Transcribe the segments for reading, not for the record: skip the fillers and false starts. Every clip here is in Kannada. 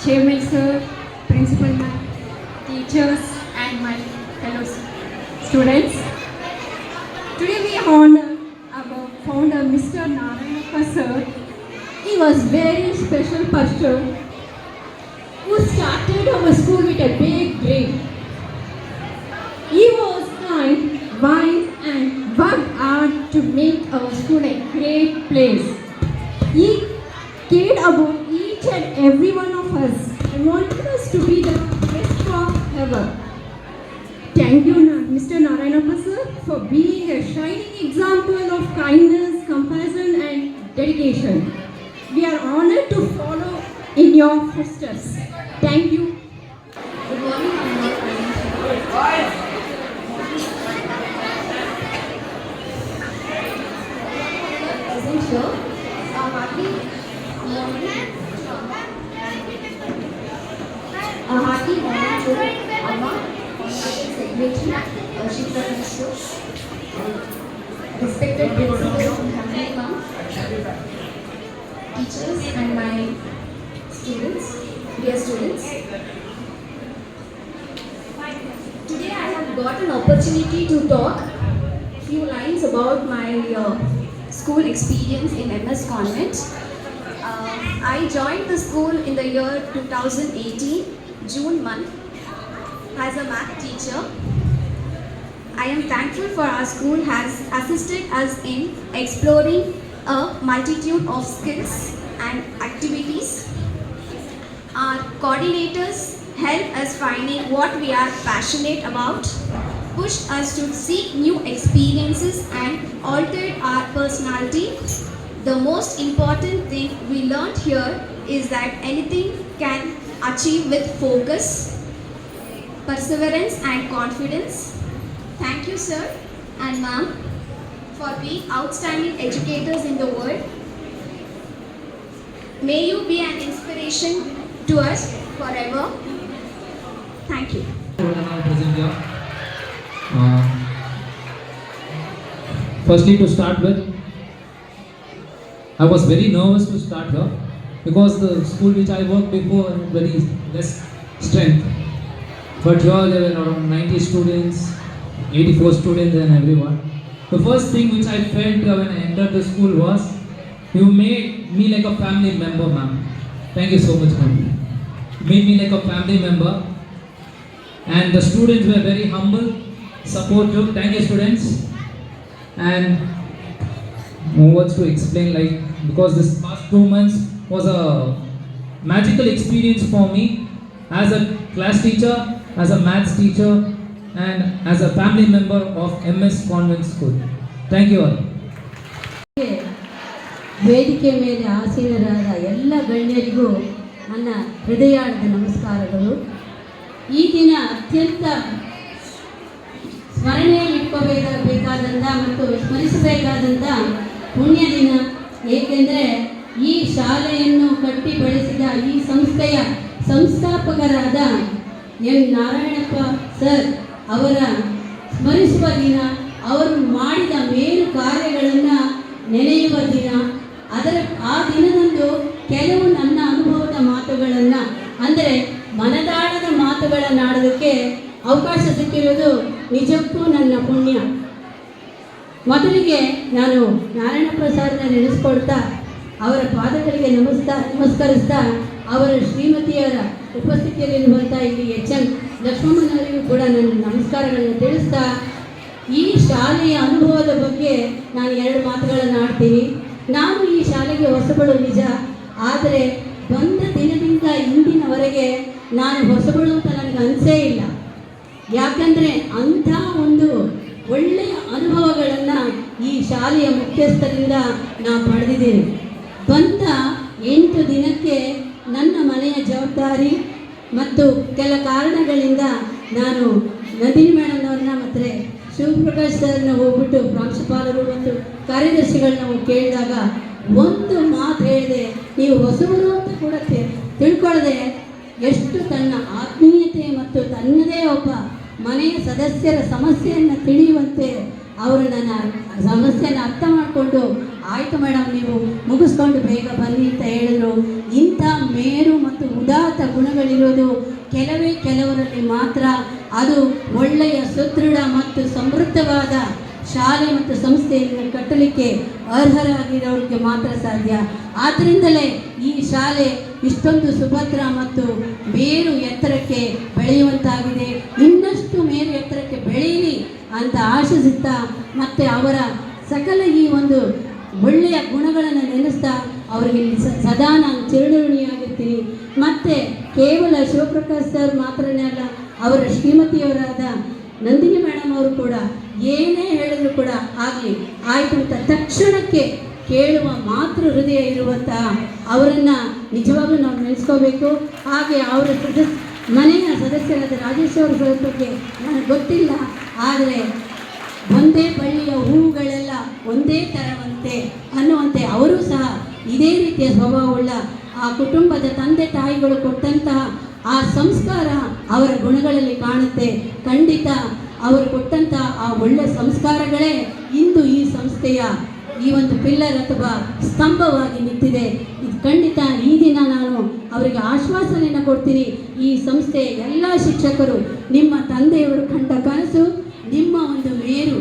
Chairman sir, principal ma'am, teachers and my fellow students. Today we honor our founder Mr. Narayanappa sir. He was very special person who started our school with a big dream. He was kind, wise and worked hard to make our school a great place. He cared about each and every one of us and wanted us to be the best of ever. Thank you, Mr. Narayanappa sir, for being a shining example of kindness, compassion and dedication. We are honored to follow in your footsteps. Thank you. Good morning, present here. A hearty morning to Amma, Secretary, Shikha Minister, respected principals and family ma'am, teachers and my students, dear students. Today I have got an opportunity to talk few lines about my school experience in MS Convent. I joined the school in the year 2018, June month, as a math teacher. I am thankful for our school has assisted us in exploring a multitude of skills and activities. Our coordinators help us finding what we are passionate about, pushed us to seek new experiences and altered our personality. The most important thing we learned here is that anything can achieve with focus, perseverance and confidence. Thank you sir and ma'am for being outstanding educators in the world. May you be an inspiration to us forever. Thank you. Firstly, to start with, I was very nervous to start here because the school which I worked before had very less strength. But here there were around 90 students, 84 students and everyone. The first thing which I felt when I entered the school was, you made me like a family member, ma'am. Thank you so much, ma'am. You made me like a family member. And the students were very humble, supportive. Thank you, students. And no words to explain, like, because this past 2 months was a magical experience for me as a class teacher, as a maths teacher, and as a family member of MS Convent School. Thank you all. ವೇದಿಕೆ ಮೇಲೆ ಆಸೀನರಾದ ಎಲ್ಲ ಗಣ್ಯರಿಗೂ ನನ್ನ ಹೃದಯಾರ್ಧ ನಮಸ್ಕಾರಗಳು. ಈ ದಿನ ಅತ್ಯಂತ ಸ್ಮರಣೆಯಲ್ಲಿಟ್ಕೋಬೇಕಾದಂಥ ಮತ್ತು ಸ್ಮರಿಸಬೇಕಾದಂಥ ಪುಣ್ಯ ದಿನ. ಏಕೆಂದರೆ ಈ ಶಾಲೆಯನ್ನು ಕಟ್ಟಿ ಬೆಳೆಸಿದ ಈ ಸಂಸ್ಥೆಯ ಸಂಸ್ಥಾಪಕರಾದ ಎನ್ ನಾರಾಯಣಪ್ಪ ಸರ್ ಅವರ ಸ್ಮರಿಸುವ ದಿನ, ಅವರು ಮಾಡಿದ ಮೇಲು ಕಾರ್ಯಗಳನ್ನು ನೆನೆಯುವ ದಿನ. ಆ ದಿನದಂದು ಕೆಲವು ನನ್ನ ಅನುಭವದ ಮಾತುಗಳನ್ನು, ಅಂದರೆ ಮನದಾಳದ ಮಾತುಗಳನ್ನಾಡೋದಕ್ಕೆ ಅವಕಾಶ ಸಿಕ್ಕಿರೋದು ನಿಜಕ್ಕೂ ನನ್ನ ಪುಣ್ಯ. ಮೊದಲಿಗೆ ನಾನು ನಾರಾಯಣಪ್ಪ ಸರ್ನ ನೆನೆಸ್ಕೊಳ್ತಾ ಅವರ ಪಾದಗಳಿಗೆ ನಮಸ್ಕರಿಸ್ತಾ ಅವರ ಶ್ರೀಮತಿಯರ ಉಪಸ್ಥಿತಿಯಲ್ಲಿರುವಂಥ ಇಲ್ಲಿ ಎಚ್.ಎಂ. ಲಕ್ಷ್ಮಮ್ಮನವರಿಗೂ ಕೂಡ ನನ್ನ ನಮಸ್ಕಾರಗಳನ್ನು ತಿಳಿಸ್ತಾ, ಈ ಶಾಲೆಯ ಅನುಭವದ ಬಗ್ಗೆ ನಾನು 2 ಮಾತುಗಳನ್ನು ಆಡ್ತೀನಿ. ನಾನು ಈ ಶಾಲೆಗೆ ಹೊಸಬಳು ನಿಜ, ಆದರೆ ಬಂದ ದಿನದಿಂದ ಇಂದಿನವರೆಗೆ ನಾನು ಹೊಸಬಳು ಅಂತ ನನಗೆ ಅನಿಸೇ ಇಲ್ಲ. ಯಾಕಂದರೆ ಅಂಥ ಒಂದು ಒಳ್ಳೆಯ ಅನುಭವಗಳನ್ನು ಈ ಶಾಲೆಯ ಮುಖ್ಯಸ್ಥರಿಂದ ನಾನು ಪಡೆದಿದ್ದೇನೆ. ಬಂದ 8 ದಿನಕ್ಕೆ ನನ್ನ ಮನೆಯ ಜವಾಬ್ದಾರಿ ಮತ್ತು ಕೆಲ ಕಾರಣಗಳಿಂದ ನಾನು ನಂದಿನಿ ಮೇಡಮ್ನವ್ರನ್ನ ಮತ್ತು ಶಿವಪ್ರಕಾಶ್ ಸರ್ನ ಹೋಗ್ಬಿಟ್ಟು ಪ್ರಾಂಶುಪಾಲರು ಮತ್ತು ಕಾರ್ಯದರ್ಶಿಗಳನ್ನ ಕೇಳಿದಾಗ ಒಂದು ಮಾತು ಹೇಳಿದೆ, ನೀವು ಹೊಸಬರು ಅಂತ ಕೂಡ ತಿಳ್ಕೊಳ್ಳದೆ ಎಷ್ಟು ತನ್ನ ಆತ್ಮೀಯತೆ ಮತ್ತು ತನ್ನದೇ ಒಬ್ಬ ಮನೆಯ ಸದಸ್ಯರ ಸಮಸ್ಯೆಯನ್ನು ತಿಳಿಯುವಂತೆ ಅವರು ನನ್ನ ಸಮಸ್ಯೆಯನ್ನು ಅರ್ಥ ಮಾಡಿಕೊಂಡು ಆಯಿತು ಮೇಡಮ್ ನೀವು ಮುಗಿಸ್ಕೊಂಡು ಬೇಗ ಬನ್ನಿ ಅಂತ ಹೇಳಿದ್ರು. ಇಂಥ ಮೇರು ಮತ್ತು ಉದಾತ್ತ ಗುಣಗಳಿರೋದು ಕೆಲವರಲ್ಲಿ ಮಾತ್ರ. ಅದು ಒಳ್ಳೆಯ ಸುದೃಢ ಮತ್ತು ಸಮೃದ್ಧವಾದ ಶಾಲೆ ಮತ್ತು ಸಂಸ್ಥೆಯನ್ನು ಕಟ್ಟಲಿಕ್ಕೆ ಅರ್ಹರಾಗಿರೋರಿಗೆ ಮಾತ್ರ ಸಾಧ್ಯ. ಆದ್ದರಿಂದಲೇ ಈ ಶಾಲೆ ಇಷ್ಟೊಂದು ಸುಭದ್ರ ಮತ್ತು ಮೇರು ಎತ್ತರಕ್ಕೆ ಬೆಳೆಯುವಂತಾಗಿದೆ. ಇನ್ನಷ್ಟು ಮೇರು ಎತ್ತರಕ್ಕೆ ಬೆಳೆಯಲಿ ಅಂತ ಆಶಿಸುತ್ತಾ ಮತ್ತು ಅವರ ಸಕಲ ಈ ಒಂದು ಒಳ್ಳೆಯ ಗುಣಗಳನ್ನು ನೆನೆಸ್ತಾ ಅವರಿಗೆ ಸದಾ ನಾನು ಚಿರಋಣಿಯಾಗಿರ್ತೀನಿ. ಮತ್ತು ಕೇವಲ ಶಿವಪ್ರಕಾಶ್ ಸರ್ ಮಾತ್ರನೇ ಅಲ್ಲ, ಅವರ ಶ್ರೀಮತಿಯವರಾದ ನಂದಿನಿ ಮೇಡಮ್ ಅವರು ಕೂಡ ಏನೇ ಹೇಳಿದ್ರು ಕೂಡ ಆಗಲಿ ಆಯಿತು ಅಂತ ತಕ್ಷಣಕ್ಕೆ ಕೇಳುವ ಮಾತೃ ಹೃದಯ ಇರುವಂತಹ ಅವರನ್ನು ನಿಜವಾಗ್ಲೂ ನಾವು ನೆನೆಸ್ಕೋಬೇಕು. ಹಾಗೆ ಅವರ ಮನೆಯ ಸದಸ್ಯರಾದ ರಾಜೇಶ್ ಅವರ ಬಗ್ಗೆ ನನಗೆ ಗೊತ್ತಿಲ್ಲ, ಆದರೆ ಒಂದೇ ಬಳ್ಳಿಯ ಹೂವುಗಳೆಲ್ಲ ಒಂದೇ ಥರವಂತೆ ಅನ್ನುವಂತೆ ಅವರು ಸಹ ಇದೇ ರೀತಿಯ ಸ್ವಭಾವವುಳ್ಳ ಆ ಕುಟುಂಬದ ತಂದೆ ತಾಯಿಗಳು ಕೊಟ್ಟಂತಹ ಆ ಸಂಸ್ಕಾರ ಅವರ ಗುಣಗಳಲ್ಲಿ ಕಾಣುತ್ತೆ. ಖಂಡಿತ ಅವರು ಕೊಟ್ಟಂತಹ ಆ ಒಳ್ಳೆಯ ಸಂಸ್ಕಾರಗಳೇ ಇಂದು ಈ ಸಂಸ್ಥೆಯ ಈ ಒಂದು ಪಿಲ್ಲರ್ ಅಥವಾ ಸ್ತಂಭವಾಗಿ ನಿಂತಿದೆ. ಇದು ಖಂಡಿತ ಈ ದಿನ ನಾನು ಅವರಿಗೆ ಆಶ್ವಾಸನೆಯನ್ನು ಕೊಡ್ತೀನಿ. ಈ ಸಂಸ್ಥೆಯ ಎಲ್ಲ ಶಿಕ್ಷಕರು ನಿಮ್ಮ ತಂದೆಯವರು ಕಂಡ ಕನಸು, ನಿಮ್ಮ ಒಂದು ಮೇರು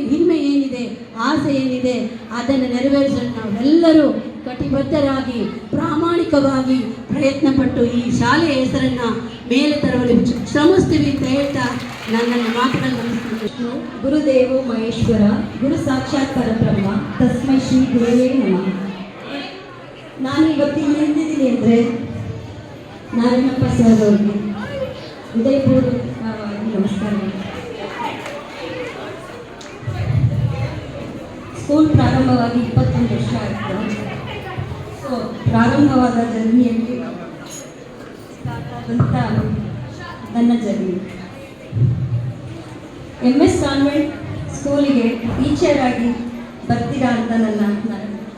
ಹಿರಿಮೆ ಏನಿದೆ, ಆಸೆ ಏನಿದೆ, ಅದನ್ನು ನೆರವೇರಿಸಲು ನಾವೆಲ್ಲರೂ ಕಟಿಬದ್ಧರಾಗಿ ಪ್ರಾಮಾಣಿಕವಾಗಿ ಪ್ರಯತ್ನಪಟ್ಟು ಈ ಶಾಲೆಯ ಹೆಸರನ್ನು ಮೇಲೆ ತರಲು ಶ್ರಮಿಸ್ತೀವಿ ಅಂತ ಹೇಳ್ತಾ ನನ್ನನ್ನು ಮಾತುಗಳನ್ನು ಮುಗಿಸ್ತೀನಿ. ಗುರುದೇವೋ ಮಹೇಶ್ವರ, ಗುರು ಸಾಕ್ಷಾತ್ ಪರಬ್ರಹ್ಮ, ತಸ್ಮೈ ಶ್ರೀ ಗುರುವೇ ನಮಃ. ನಾನು ಇವತ್ತಿಗೆ ನಿಂತಿದ್ದೀನಿ ಅಂದರೆ ನಾರಾಯಣಪ್ಪ ಸರ್ ಅವರಿಗೆ ಹೃದಯಪೂರ್ವಕವಾಗಿ ನಮಸ್ಕಾರ. ಸ್ಕೂಲ್ ಪ್ರಾರಂಭವಾಗಿ 21 ವರ್ಷ ಆಯಿತು. ಸೊ ಪ್ರಾರಂಭವಾದ ಜರ್ನಿಯಲ್ಲಿ ಸ್ಟಾರ್ಟ್ ಆದಂಥ ನನ್ನ ಜರ್ನಿ MS ಕಾನ್ವೆಂಟ್ ಸ್ಕೂಲಿಗೆ ಟೀಚರ್ ಆಗಿ ಬರ್ತೀರಾ ಅಂತ ನನ್ನ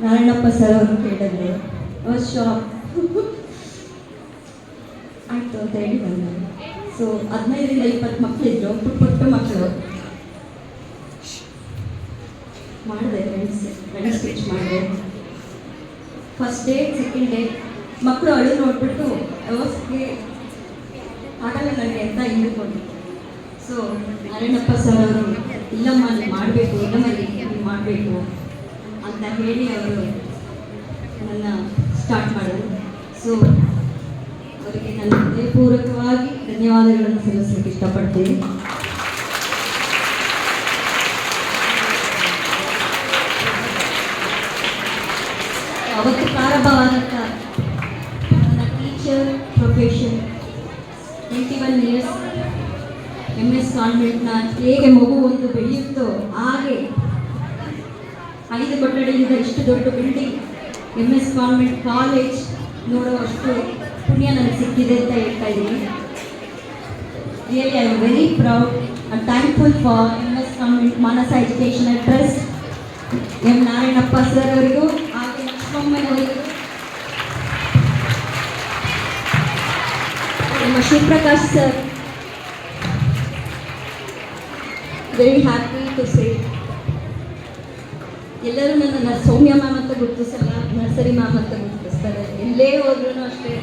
ನಾರಾಯಣಪ್ಪ ಸರ್ ಅವರು ಕೇಳಿದ್ರು. ಶಾಪ್ ಆಯಿತು ಅಂತ ಹೇಳಿ ಬಂದರು. ಸೊ 15ರಿಂದ 20 ಮಕ್ಕಳಿದ್ರು, ಪುಟ್ಟ ಮಕ್ಕಳು. ಮಾಡಿದೆ ರೆಡಿ ಸ್ಟಿಚ್ ಮಾಡಿದೆ. ಫಸ್ಟ್ ಡೇ ಸೆಕೆಂಡ್ ಡೇ ಮಕ್ಕಳು ಅಳು ನೋಡ್ಬಿಟ್ಟು ವ್ಯವಸ್ಥೆ ಆಗಲ್ಲ ನನಗೆ ಅಂತ ಹಿಂದ್ಕೊಂಡು. ಸೊ ನಾರಾಯಣಪ್ಪ ಸರ್ ಅವರು ಇಲ್ಲಮ್ಮ ನೀವು ಮಾಡಬೇಕು, ಇಲ್ಲಮ್ಮ ನೀವು ಮಾಡಬೇಕು ಅಂತ ಹೇಳಿ ಅವರು ನನ್ನ ಸ್ಟಾರ್ಟ್ ಮಾಡೋದು. ಸೊ ಅವರಿಗೆ ನಾನು ಹೃದಯಪೂರ್ವಕವಾಗಿ ಧನ್ಯವಾದಗಳನ್ನು ಸಲ್ಲಿಸಲಿಕ್ಕೆ ಇಷ್ಟಪಡ್ತೀನಿ. ಅವತ್ತು ಪ್ರಾರಂಭವಾದಂಥ ನನ್ನ ಟೀಚರ್ ಪ್ರೊಫೆಷನ್ 21 ಇಯರ್ಸ್ MS ಕಾನ್ವೆಂಟ್ನ ಹೇಗೆ ಮಗು ಒಂದು ಬೆಳೆಯುತ್ತೋ ಹಾಗೆ 5 ಕೊಠಡಿಯಿಂದ ಇಷ್ಟು ದೊಡ್ಡ ಬಿಲ್ಡಿಂಗ್ MS ಕಾನ್ವೆಂಟ್ ಕಾಲೇಜ್ ನೋಡುವಷ್ಟು ಪುಣ್ಯ ನನಗೆ ಸಿಕ್ಕಿದೆ ಅಂತ ಹೇಳ್ತಾ ಇದ್ದೀನಿ. Really I am very proud and thankful for MS convent Manasa educational trust, M Narayanappa sir ಅವರಿಗೂ ಹಾಗೆ ಲಕ್ಷ್ಮಮ್ಮನವರಿಗೂ, ನಮ್ಮ Shivaprakash sir. Very happy to say ಎಲ್ಲರೂ ನನ್ನ ಸೌಮ್ಯ ಮ್ಯಾಮ್ ಅಂತ ಗುರುತಿಸಲ್ಲ, ನರ್ಸರಿ ಮ್ಯಾಮ್ ಅಂತ ಗುರುತಿಸ್ತಾರೆ. ಎಲ್ಲೇ ಹೋದ್ರೂ ಅಷ್ಟೇ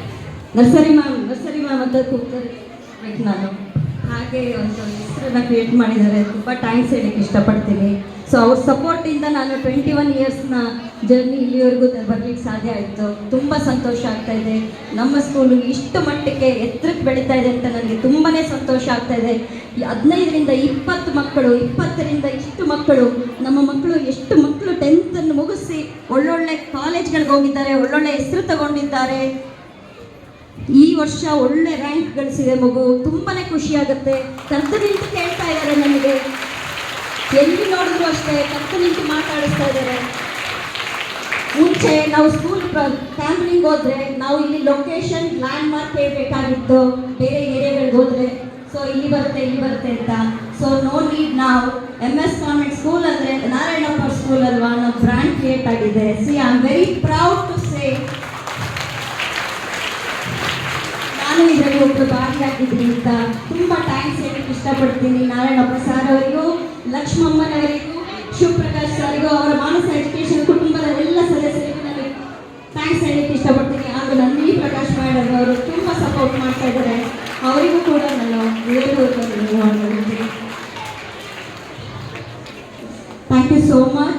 ನರ್ಸರಿ ಮ್ಯಾಮ್ ಅಂತ ಕೂಗ್ತಾರೆ ನಾನು. ಹಾಗೆ ಒಂದು ಹೆಸರನ್ನು ಕ್ರಿಯೇಟ್ ಮಾಡಿದ್ದಾರೆ. ತುಂಬ ಥ್ಯಾಂಕ್ಸ್ ಹೇಳಕ್ಕೆ ಇಷ್ಟಪಡ್ತೀನಿ. ಸೊ ಅವ್ರ ಸಪೋರ್ಟಿಂದ ನಾನು 21 ಇಯರ್ಸ್ನ ಜರ್ನಿ ಇಲ್ಲಿವರೆಗೂ ಬರಲಿಕ್ಕೆ ಸಾಧ್ಯ ಆಯಿತು. ತುಂಬ ಸಂತೋಷ ಆಗ್ತಾ ಇದೆ. ನಮ್ಮ ಸ್ಕೂಲು ಇಷ್ಟು ಮಟ್ಟಕ್ಕೆ ಎತ್ತರಕ್ಕೆ ಬೆಳೀತಾ ಇದೆ ಅಂತ ನನಗೆ ತುಂಬಾ ಸಂತೋಷ ಆಗ್ತಾ ಇದೆ. 15ರಿಂದ 20 ಮಕ್ಕಳು, 20ರಿಂದ ಇಷ್ಟು ಮಕ್ಕಳು, ನಮ್ಮ ಮಕ್ಕಳು ಎಷ್ಟು ಮಕ್ಕಳು 10th ಮುಗಿಸಿ ಒಳ್ಳೊಳ್ಳೆ ಕಾಲೇಜ್ಗಳಿಗೆ ಹೋಗಿದ್ದಾರೆ, ಒಳ್ಳೊಳ್ಳೆ ಹೆಸರು ತಗೊಂಡಿದ್ದಾರೆ. ಈ ವರ್ಷ ಒಳ್ಳೆ ರ್ಯಾಂಕ್ ಗಳಿಸಿದೆ ಮಗು. ತುಂಬಾ ಖುಷಿಯಾಗುತ್ತೆ. ಕತ್ತು ನಿಂತು ಕೇಳ್ತಾ ಇದ್ದಾರೆ ನನಗೆ, ಎಲ್ಲಿ ನೋಡಿದ್ರು ಅಷ್ಟೇ ಕತ್ತು ನಿಂತು ಮಾತಾಡಿಸ್ತಾ ಇದ್ದಾರೆ. ಮುಂಚೆ ನಾವು ಸ್ಕೂಲ್ ಕ್ಯಾಂಪ್ನಿಂಗ್ ಹೋದ್ರೆ ನಾವು ಇಲ್ಲಿ ಲೊಕೇಶನ್ ಲ್ಯಾಂಡ್ ಮಾರ್ಕ್ ಹೇಳ್ಬೇಕಾಗಿತ್ತು ಬೇರೆ ಏರಿಯಾಗಳಿಗೆ ಹೋದ್ರೆ. ಸೊ ಇಲ್ಲಿ ಬರುತ್ತೆ ಅಂತ. ಸೊ ನೋ ನೀಡ್ ನಾವು MS ಕಾನ್ವೆಂಟ್ ಸ್ಕೂಲ್ ಅಂದರೆ ನಾರಾಯಣಪ್ಪ ಸ್ಕೂಲ್ ಅಲ್ವಾ, ನಾವು ಬ್ರ್ಯಾಂಡ್ ಕ್ರಿಯೇಟ್ ಆಗಿದೆ. See I am very proud to say ನಾನು ಇದರಲ್ಲಿ ಒಬ್ಬರು ಭಾಗಿಯಾಗಿದ್ದೀನಿ ಅಂತ ತುಂಬ ಥ್ಯಾಂಕ್ಸ್ ಹೇಳಕ್ಕೆ ಇಷ್ಟಪಡ್ತೀನಿ. ನಾರಾಯಣಪ್ಪ ಸರ್ ಅವರಿಗೂ, ಲಕ್ಷ್ಮಮ್ಮನವರಿಗೂ, ಶಿವಪ್ರಕಾಶ್ ಸರ್ಗೂ ಅವರ ಮಾನಸ ಎಜುಕೇಶನ್ ಕುಟುಂಬದ ಎಲ್ಲ ಸದಸ್ಯರಿಗೂ ನಾನು ಥ್ಯಾಂಕ್ಸ್ ಹೇಳಲಿಕ್ಕೆ ಇಷ್ಟಪಡ್ತೀನಿ. ಹಾಗೂ ನಂದಿನಿ ಪ್ರಕಾಶ್ ಮೇಡಮ್ ಅವರು ತುಂಬ ಸಪೋರ್ಟ್ ಮಾಡ್ತಾ ಇದ್ದಾರೆ, ಅವರಿಗೂ ಕೂಡ ನಾನು ಧನ್ಯವಾದಗಳು ಹೇಳ್ತೀನಿ. Thank you so much.